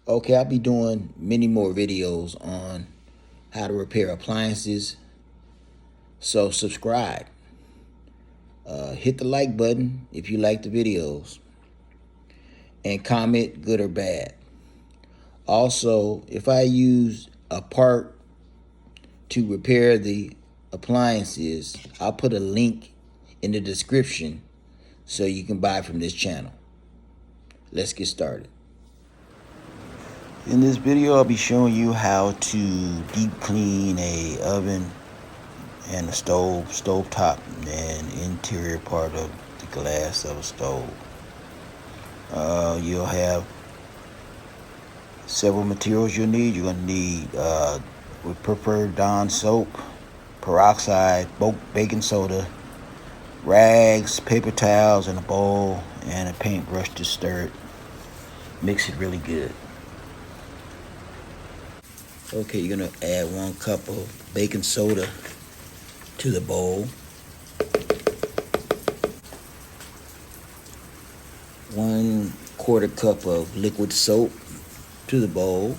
Okay, I'll be doing many more videos on how to repair appliances. So subscribe. Hit the like button if you like the videos. And comment good or bad. Also, if I use a part to repair the appliances, I'll put a link in the description so you can buy from this channel. Let's get started. In this video, I'll be showing you how to deep clean a oven and a stove top, and interior part of the glass of a stove. You'll have several materials you'll need. You're going to need we prefer Dawn soap, peroxide, baking soda, rags, paper towels, and a bowl, and a paintbrush to stir it. Mix it really good. Okay, you're going to add 1 cup of baking soda to the bowl. 1/4 cup of liquid soap to the bowl.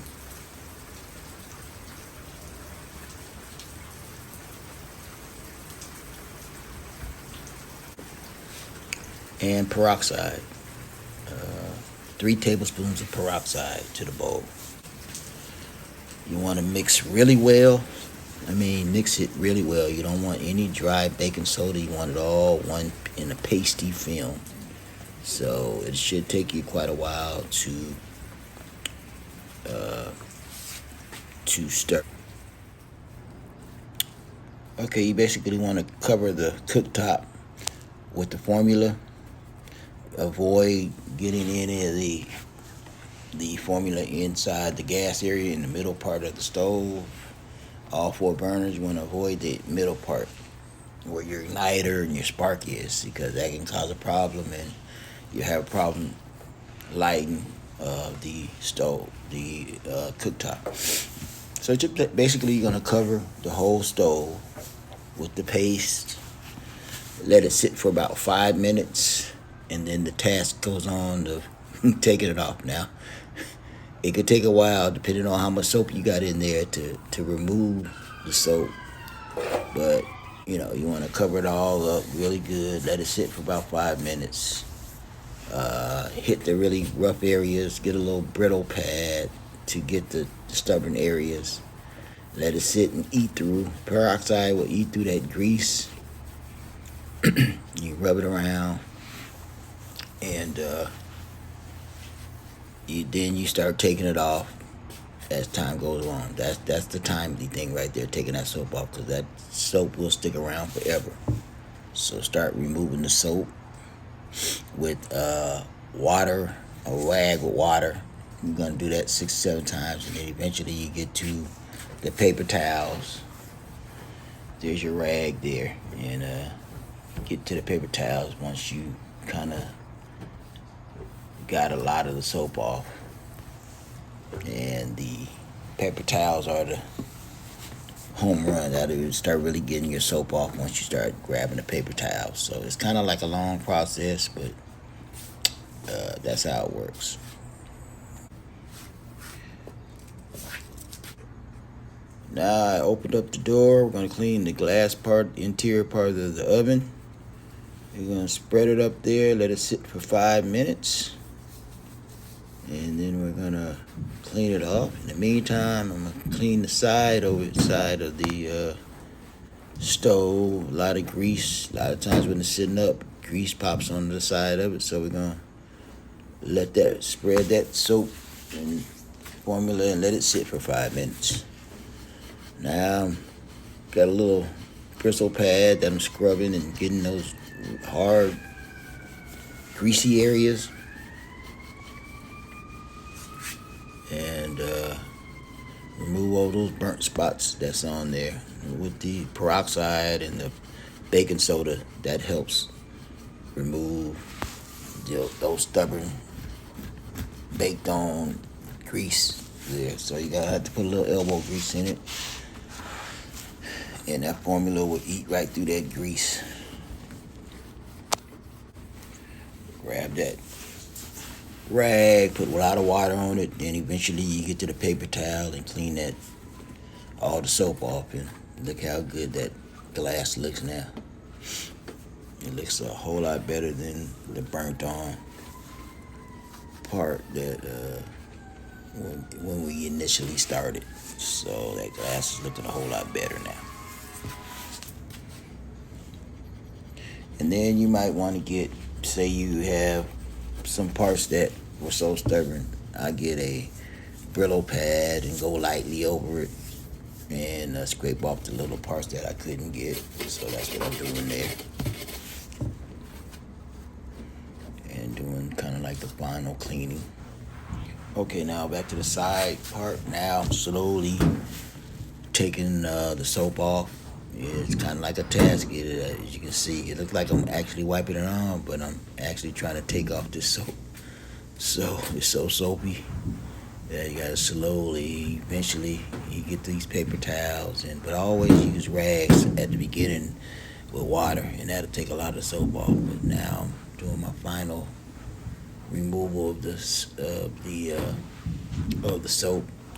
And peroxide. 3 tablespoons of peroxide to the bowl. You want to mix really well. Mix it really well. You don't want any dry baking soda. You want it all one in a pasty film. So it should take you quite a while to stir. Okay, you basically want to cover the cooktop with the formula. Avoid getting any of the formula inside the gas area in the middle part of the stove. All 4 burners, you want to avoid the middle part where your igniter and your spark is, because that can cause a problem, and you have a problem lighting the stove, the cooktop. So basically you're going to cover the whole stove with the paste. Let it sit for about 5 minutes, and then the task goes on to taking it off. Now, it could take a while depending on how much soap you got in there to remove the soap. But, you want to cover it all up really good. Let it sit for about 5 minutes. Hit the really rough areas. Get a little brittle pad to get the stubborn areas. Let it sit and eat through. Peroxide will eat through that grease. You rub it around, and then you start taking it off as time goes on. That's the timely thing right there, taking that soap off, because that soap will stick around forever. So start removing the soap with water, a rag with water. You're going to do that 6 or 7 times, and then eventually you get to the paper towels. There's your rag there, and get to the paper towels once you kind of got a lot of the soap off. And the paper towels are the home run. That'll start really getting your soap off once you start grabbing the paper towels. So it's kind of like a long process, but that's how it works. Now I opened up the door. We're going to clean the glass part, interior part of the oven. You're going to spread it up there, let it sit for 5 minutes, and then we're going to clean it off. In the meantime, I'm going to clean the side of the stove. A lot of grease. A lot of times when it's sitting up, grease pops on the side of it, so we're going to spread that soap and formula and let it sit for 5 minutes. Now, got a little bristle pad that I'm scrubbing and getting those hard, greasy areas. And remove all those burnt spots that's on there. With the peroxide and the baking soda, that helps remove those stubborn, baked on grease there. So you gotta have to put a little elbow grease in it, and that formula will eat right through that grease. Grab that rag, put a lot of water on it, then eventually you get to the paper towel and clean that all the soap off, and look how good that glass looks now. It looks a whole lot better than the burnt on part that when we initially started. So that glass is looking a whole lot better now. And then you might want to get, say you have some parts that were so stubborn, I get a Brillo pad and go lightly over it and scrape off the little parts that I couldn't get. So that's what I'm doing there. And doing kind of like the final cleaning. Okay, now back to the side part. Now I'm slowly taking the soap off. It's kind of like a task. As you can see, it looks like I'm actually wiping it on, but I'm actually trying to take off this soap. So it's so soapy. Yeah, you gotta slowly, eventually, you get these paper towels, but always use rags at the beginning with water, and that'll take a lot of soap off. But now I'm doing my final removal of the soap,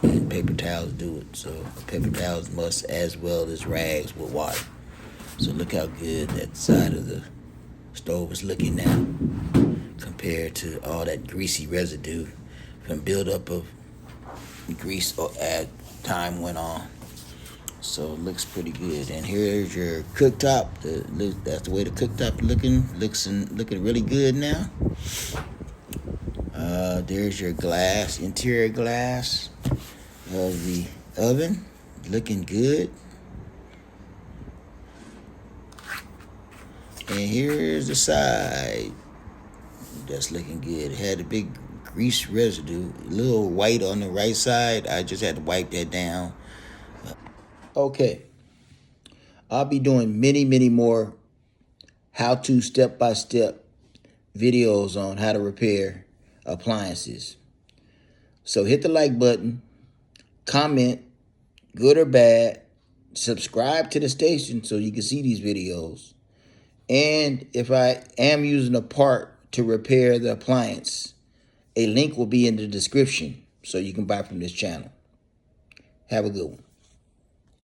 and paper towels do it. So paper towels must, as well as rags with water. So look how good that side of the stove is looking now, compared to all that greasy residue from buildup of grease as time went on. So it looks pretty good. And here's your cooktop. That's the way the cooktop looking really good now. There's your glass, interior glass of the oven, looking good. And here's the side, that's looking good. It had a big grease residue, a little white on the right side. I just had to wipe that down. Okay, I'll be doing many more how-to step-by-step videos on how to repair appliances. So hit the like button, comment, good or bad, subscribe to the station so you can see these videos. And if I am using a part to repair the appliance, a link will be in the description so you can buy from this channel. Have a good one.